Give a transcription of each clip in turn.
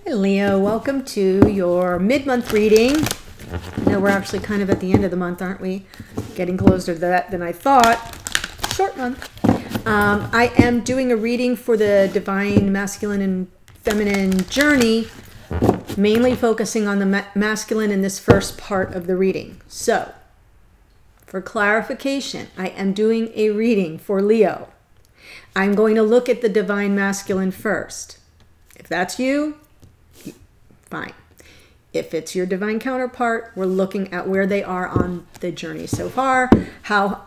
Hi Leo, welcome to your mid-month reading. I know we're actually kind of at the end of the month, aren't we? Getting closer to that than I thought. Short month. I am doing a reading for the divine masculine and feminine journey, mainly focusing on the masculine in this first part of the reading. So, for clarification, I am doing a reading for Leo. I'm going to look at the divine masculine first. If that's you, fine. If it's your divine counterpart, we're looking at where they are on the journey so far. How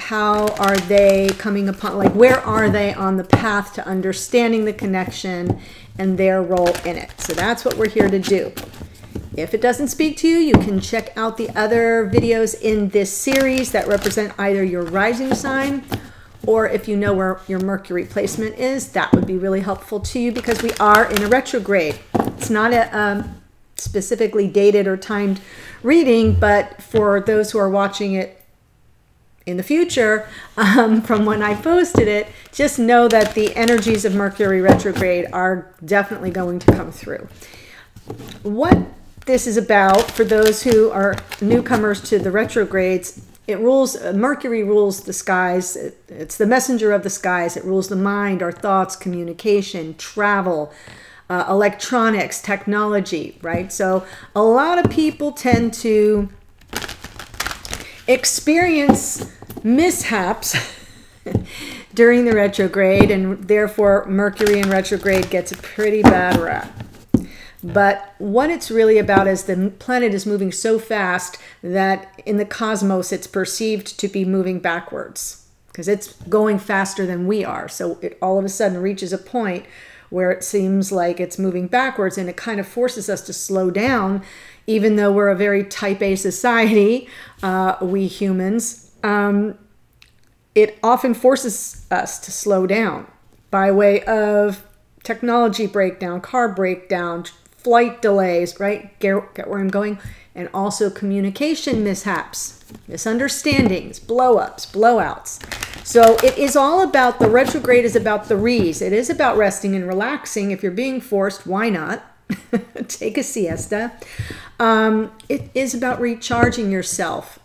are they coming upon, like where are they on the path to understanding the connection and their role in it? So that's what we're here to do. If it doesn't speak to you, you can check out the other videos in this series that represent either your rising sign, or if you know where your Mercury placement is, that would be really helpful to you because we are in a retrograde. It's not a specifically dated or timed reading, but for those who are watching it in the future, from when I posted it, just know that the energies of Mercury retrograde are definitely going to come through. What this is about, for those who are newcomers to the retrogrades, it rules, Mercury rules the skies. It's the messenger of the skies. It rules the mind, our thoughts, communication, travel, electronics, technology, right? So a lot of people tend to experience mishaps during the retrograde, and therefore Mercury in retrograde gets a pretty bad rap. But what it's really about is the planet is moving so fast that in the cosmos it's perceived to be moving backwards because it's going faster than we are. So it all of a sudden reaches a point where it seems like it's moving backwards, and it kind of forces us to slow down, even though we're a very type A society, we humans. It often forces us to slow down by way of technology breakdown, car breakdown, flight delays, right? Get where I'm going. And also communication mishaps, misunderstandings, blow-ups, blowouts. So it is all about, the retrograde is about the re's. It is about resting and relaxing. If you're being forced, why not? Take a siesta. It is about recharging yourself,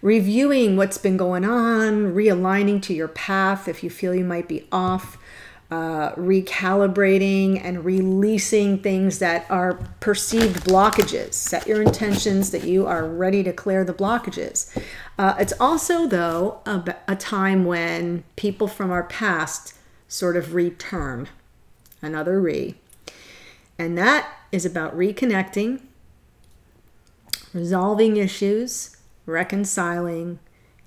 reviewing what's been going on, realigning to your path if you feel you might be off, recalibrating and releasing things that are perceived blockages. Set your intentions that you are ready to clear the blockages. It's also, though, a time when people from our past sort of return, another re. And that is about reconnecting, resolving issues, reconciling,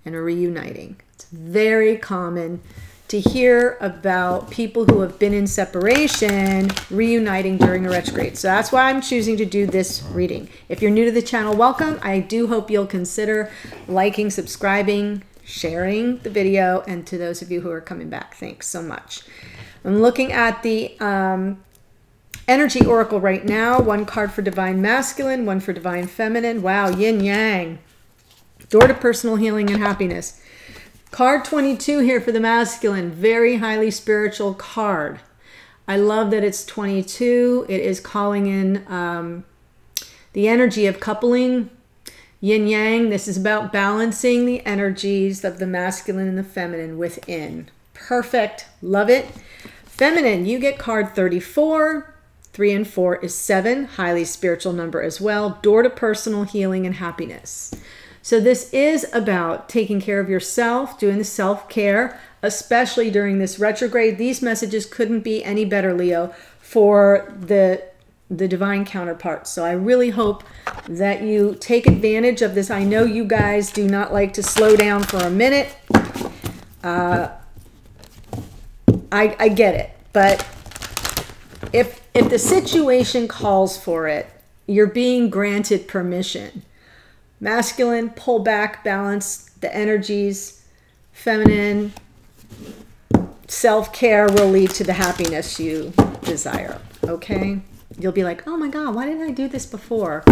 and reuniting. It's very common to hear about people who have been in separation reuniting during a retrograde. So that's why I'm choosing to do this reading. If you're new to the channel, welcome. I do hope you'll consider liking, subscribing, sharing the video, and to those of you who are coming back, thanks so much. I'm looking at the energy oracle right now. One card for divine masculine, one for divine feminine. Wow, yin yang. Door to personal healing and happiness. Card 22 here for the masculine, very highly spiritual card. I love that it's 22. It is calling in the energy of coupling, yin yang. This is about balancing the energies of the masculine and the feminine within. Perfect. Love it. Feminine, you get card 34. 3 and 4 is 7, highly spiritual number as well. Door to personal healing and happiness. So this is about taking care of yourself, doing the self-care, especially during this retrograde. These messages couldn't be any better, Leo, for the divine counterparts. So I really hope that you take advantage of this. I know you guys do not like to slow down for a minute. I get it. But if the situation calls for it, you're being granted permission. Masculine, pull back, balance the energies. Feminine, self-care will lead to the happiness you desire, okay? You'll be like, oh my God, why didn't I do this before?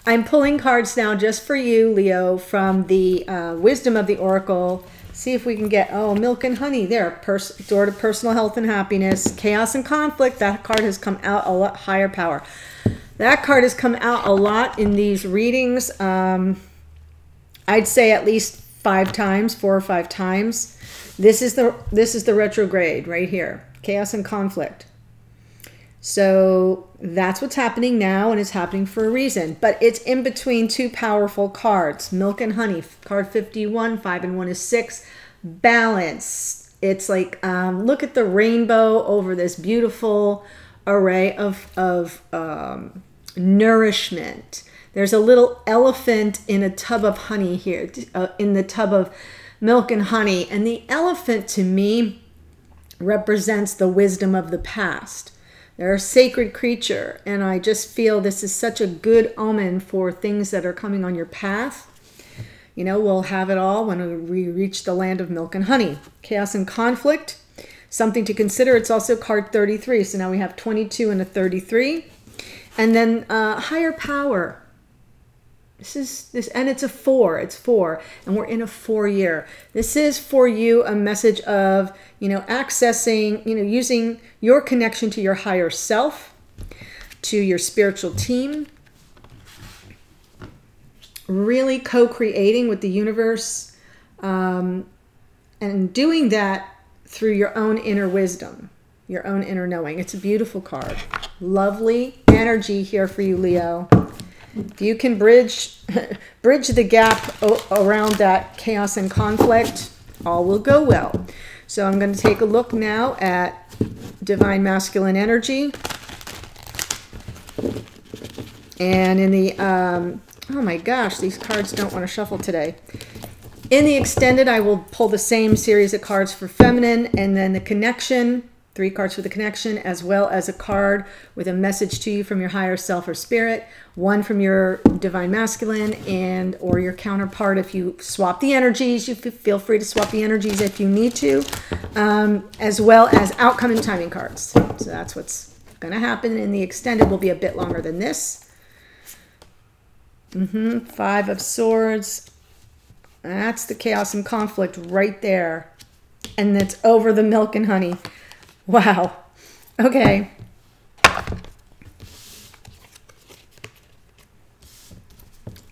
I'm pulling cards now just for you, Leo, from the Wisdom of the Oracle See if we can get, oh, milk and honey there. Door to personal health and happiness. Chaos and conflict. That card has come out a lot. Higher power. That card has come out a lot in these readings. I'd say at least 5 times, 4 or 5 times. This is the retrograde right here. Chaos and conflict. So that's what's happening now, and it's happening for a reason. But it's in between 2 powerful cards. Milk and honey. Card 51. 5 and 1 is 6. Balance. It's like, look at the rainbow over this beautiful array of nourishment. There's a little elephant in a tub of honey here, in the tub of milk and honey. And the elephant, to me, represents the wisdom of the past. They're a sacred creature, and I just feel this is such a good omen for things that are coming on your path. You know, we'll have it all when we reach the land of milk and honey. Chaos and conflict, something to consider. It's also card 33, so now we have 22 and a 33. And then higher power. And it's a 4. It's 4, and we're in a 4 year. This is for you a message of, you know, accessing, you know, using your connection to your higher self, to your spiritual team, really co-creating with the universe, and doing that through your own inner wisdom, your own inner knowing. It's a beautiful card. Lovely energy here for you, Leo. If you can bridge the gap around that chaos and conflict, all will go well. So I'm going to take a look now at divine masculine energy. And in the, oh my gosh, these cards don't want to shuffle today. In the extended, I will pull the same series of cards for feminine, and then the connection, 3 cards for the connection, as well as a card with a message to you from your higher self or spirit, 1 from your divine masculine and or your counterpart. If you swap the energies, you feel free to swap the energies if you need to, as well as outcome and timing cards. So that's what's going to happen. In the extended will be a bit longer than this. 5 of Swords. That's the chaos and conflict right there. And it's over the milk and honey. Wow. Okay.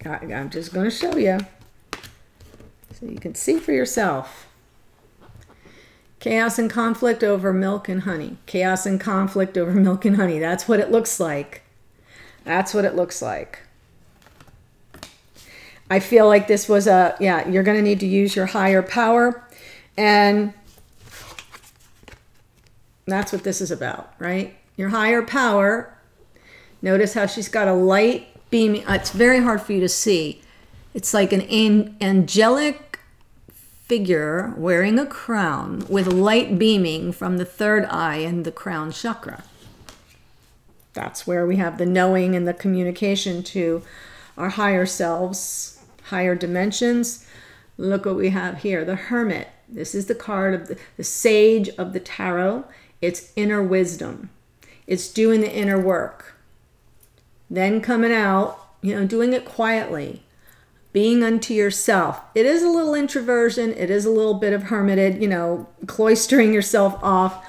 I'm just going to show you so you can see for yourself. Chaos and conflict over milk and honey. Chaos and conflict over milk and honey. That's what it looks like. That's what it looks like. I feel like this was a, yeah, you're going to need to use your higher power, and that's what this is about, right? Your higher power. Notice how she's got a light beaming. It's very hard for you to see. It's like an angelic figure wearing a crown with light beaming from the 3rd eye and the crown chakra. That's where we have the knowing and the communication to our higher selves, higher dimensions. Look what we have here, the Hermit. This is the card of the Sage of the Tarot. It's inner wisdom. It's doing the inner work. Then coming out, you know, doing it quietly. Being unto yourself. It is a little introversion. It is a little bit of hermited, you know, cloistering yourself off,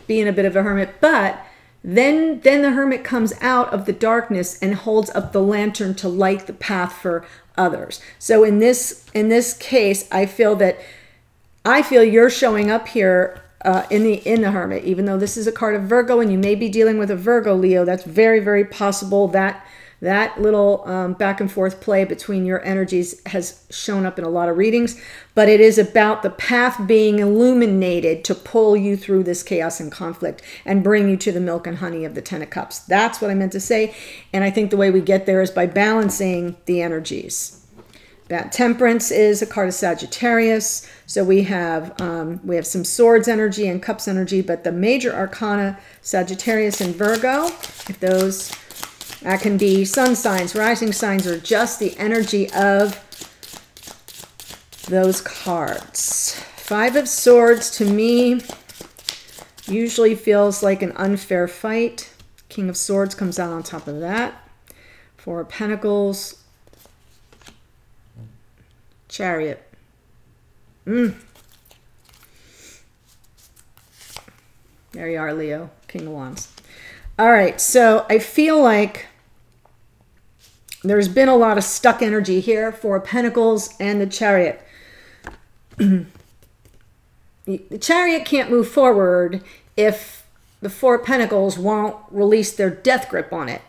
being a bit of a hermit. But then the hermit comes out of the darkness and holds up the lantern to light the path for others. So in this case, I feel you're showing up here in the Hermit, even though this is a card of Virgo, and you may be dealing with a Virgo, Leo. That's very, very possible. That little back and forth play between your energies has shown up in a lot of readings, but it is about the path being illuminated to pull you through this chaos and conflict and bring you to the milk and honey of the 10 of Cups. That's what I meant to say, and I think the way we get there is by balancing the energies. That Temperance is a card of Sagittarius, so we have some Swords energy and Cups energy, but the major arcana, Sagittarius and Virgo, if those, that can be sun signs, rising signs, or just the energy of those cards. 5 of Swords to me usually feels like an unfair fight. King of Swords comes out on top of that. 4 of Pentacles. Chariot. There you are, Leo, King of Wands. All right, so I feel like there's been a lot of stuck energy here for Pentacles and the Chariot. The Chariot can't move forward if the Four of Pentacles won't release their death grip on it.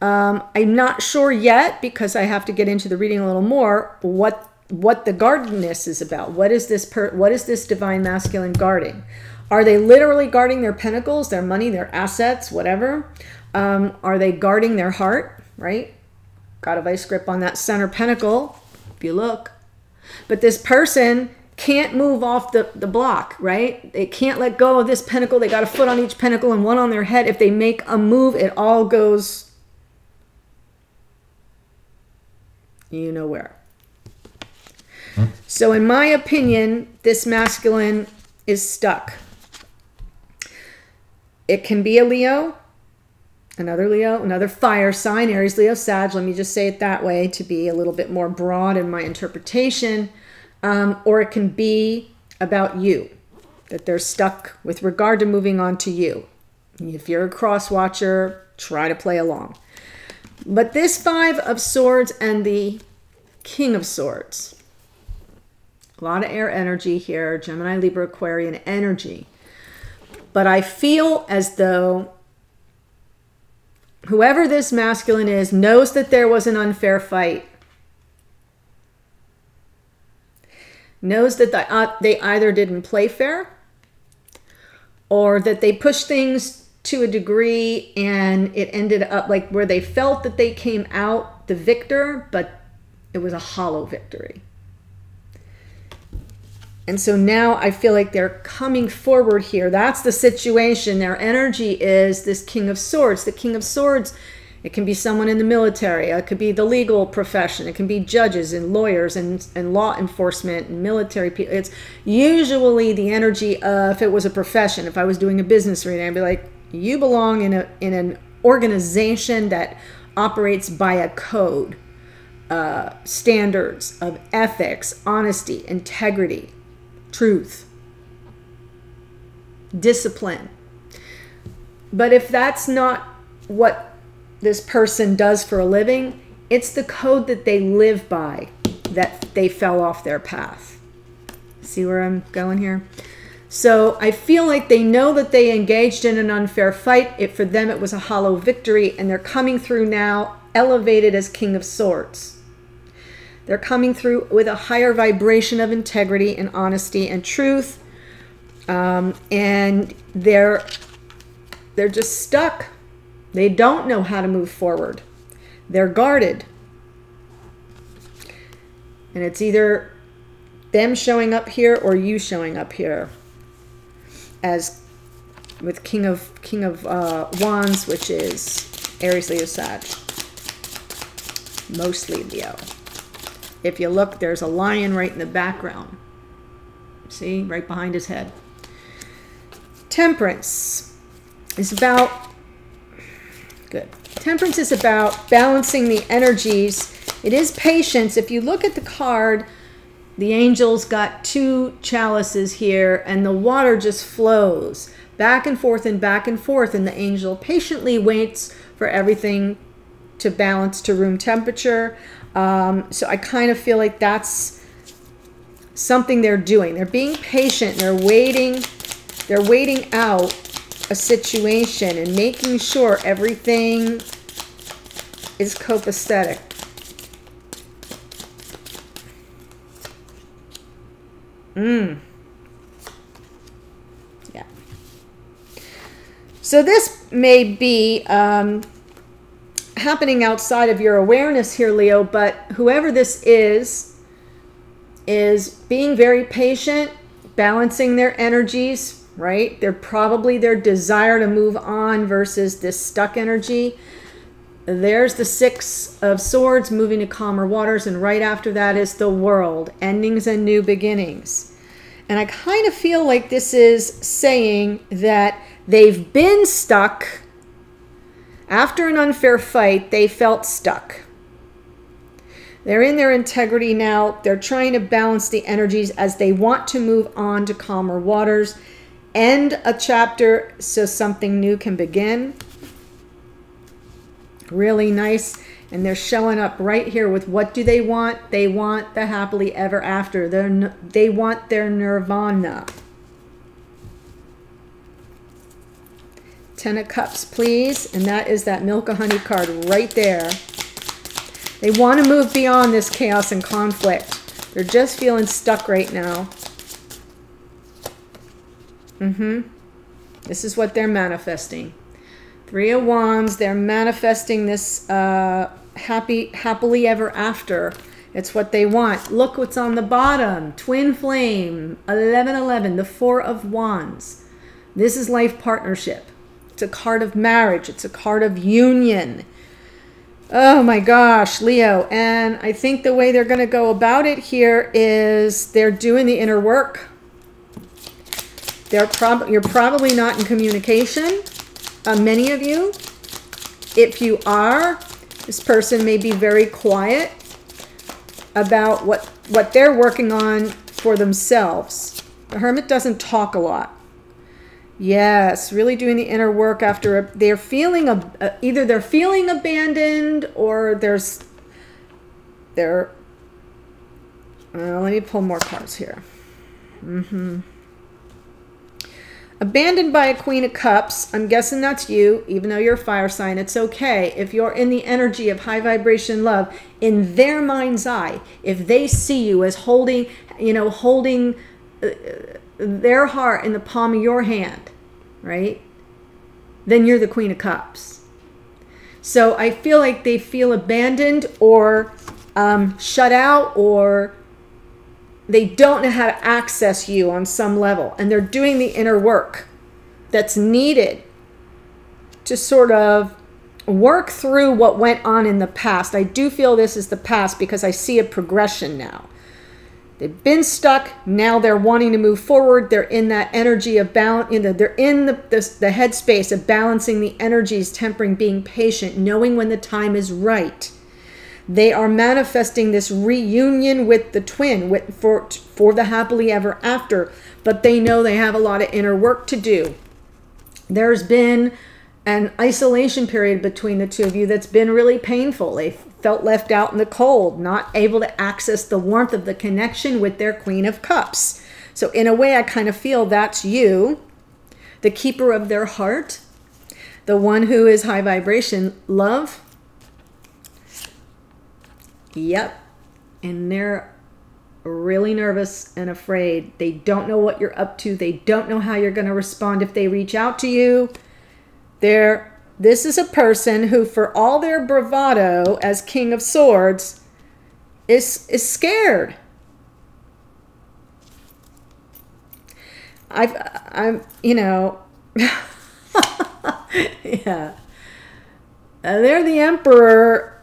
I'm not sure yet, because I have to get into the reading a little more, what the guardedness is about. What is this divine masculine guarding? Are they literally guarding their pentacles, their money, their assets, whatever? Are they guarding their heart, right? Got a vice grip on that center pentacle, if you look. But this person can't move off the block, right? They can't let go of this pentacle. They got a foot on each pentacle and one on their head. If they make a move, it all goes, you know where. So in my opinion, this masculine is stuck. It can be a Leo, another fire sign, Aries, Leo, Sag. Let me just say it that way to be a little bit more broad in my interpretation. Or it can be about you, that they're stuck with regard to moving on to you. If you're a cross watcher, try to play along. But this Five of Swords and the King of Swords, a lot of air energy here, Gemini, Libra, Aquarian energy. But I feel as though whoever this masculine is knows that there was an unfair fight. Knows that they either didn't play fair or that they pushed things to a degree and it ended up like where they felt that they came out the victor, but it was a hollow victory. And so now I feel like they're coming forward here. That's the situation. Their energy is this King of Swords. The King of Swords, it can be someone in the military. It could be the legal profession. It can be judges and lawyers and law enforcement and military people. It's usually the energy of, if it was a profession, if I was doing a business reading, I'd be like, you belong in an organization that operates by a code, standards of ethics, honesty, integrity, truth, discipline. But if that's not what this person does for a living, it's the code that they live by that they fell off their path. See where I'm going here? So I feel like they know that they engaged in an unfair fight. For them, it was a hollow victory, and they're coming through now elevated as King of Swords. They're coming through with a higher vibration of integrity and honesty and truth. And they're just stuck. They don't know how to move forward. They're guarded. And it's either them showing up here or you showing up here. As with King of Wands, which is Aries, Leo, Sag. Mostly Leo. If you look, there's a lion right in the background. See, right behind his head. Temperance is about, good. Temperance is about balancing the energies. It is patience. If you look at the card, the angel's got two chalices here, and the water just flows back and forth and back and forth, and the angel patiently waits for everything to balance to room temperature. So I kind of feel like that's something they're doing. They're being patient. They're waiting out a situation and making sure everything is copacetic. Yeah. So this may be happening outside of your awareness here, Leo, but whoever this is being very patient, balancing their energies, right? They're probably their desire to move on versus this stuck energy. There's the Six of Swords, moving to calmer waters, and right after that is the World, endings and new beginnings. And I kind of feel like this is saying that they've been stuck. After an unfair fight, they felt stuck. They're in their integrity now. They're trying to balance the energies as they want to move on to calmer waters. End a chapter so something new can begin. Really nice. And they're showing up right here with what do they want? They want the happily ever after. They want their nirvana. 10 of Cups, please. And that is that Milk of Honey card right there. They want to move beyond this chaos and conflict. They're just feeling stuck right now. This is what they're manifesting. 3 of Wands, they're manifesting this happily ever after. It's what they want. Look what's on the bottom. Twin flame, 1111, the 4 of Wands. This is life partnership. It's a card of marriage. It's a card of union. Oh my gosh, Leo. And I think the way they're going to go about it here is they're doing the inner work. You're probably not in communication. Many of you, if you are, this person may be very quiet about what they're working on for themselves. The Hermit doesn't talk a lot. Yes, really doing the inner work after they're feeling either they're feeling abandoned or let me pull more cards here. Abandoned by a Queen of Cups. I'm guessing that's you, even though you're a fire sign. It's okay. If you're in the energy of high vibration love, in their mind's eye, if they see you as holding their heart in the palm of your hand, right? Then you're the Queen of Cups. So I feel like they feel abandoned or shut out, or they don't know how to access you on some level, and they're doing the inner work that's needed to sort of work through what went on in the past. I do feel this is the past because I see a progression now. They've been stuck. Now they're wanting to move forward. They're in that energy of balance. They're in the headspace of balancing the energies, tempering, being patient, knowing when the time is right. They are manifesting this reunion with the twin for the happily ever after, but they know they have a lot of inner work to do. There's been an isolation period between the two of you that's been really painful. They felt left out in the cold, not able to access the warmth of the connection with their Queen of Cups. So in a way, I kind of feel that's you, the keeper of their heart, the one who is high vibration love. Yep. And they're really nervous and afraid. They don't know what you're up to. They don't know how you're going to respond if they reach out to you. This is a person who, for all their bravado as King of Swords, is scared. I'm yeah. They're the Emperor,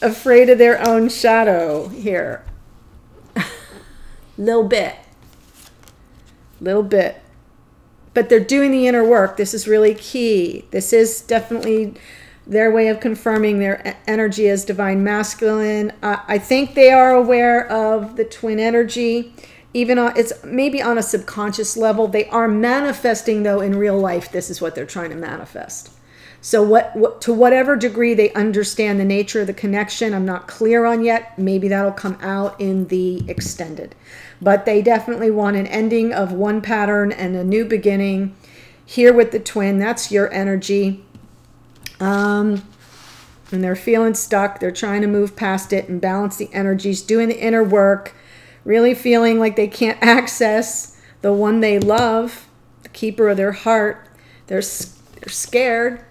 afraid of their own shadow here. Little bit. But they're doing the inner work. This is really key. This is definitely their way of confirming their energy as divine masculine. I think they are aware of the twin energy. Even it's maybe on a subconscious level. They are manifesting, though, in real life. This is what they're trying to manifest. So to whatever degree they understand the nature of the connection, I'm not clear on yet. Maybe that'll come out in the extended. But they definitely want an ending of one pattern and a new beginning. Here with the twin, that's your energy. And they're feeling stuck. They're trying to move past it and balance the energies, doing the inner work, really feeling like they can't access the one they love, the keeper of their heart. They're scared.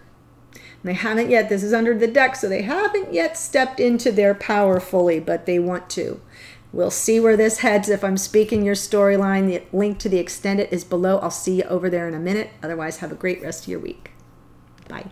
They haven't yet, this is under the deck, so they haven't yet stepped into their power fully, but they want to. We'll see where this heads. If I'm speaking your storyline, the link to the extended is below. I'll see you over there in a minute. Otherwise, have a great rest of your week. Bye.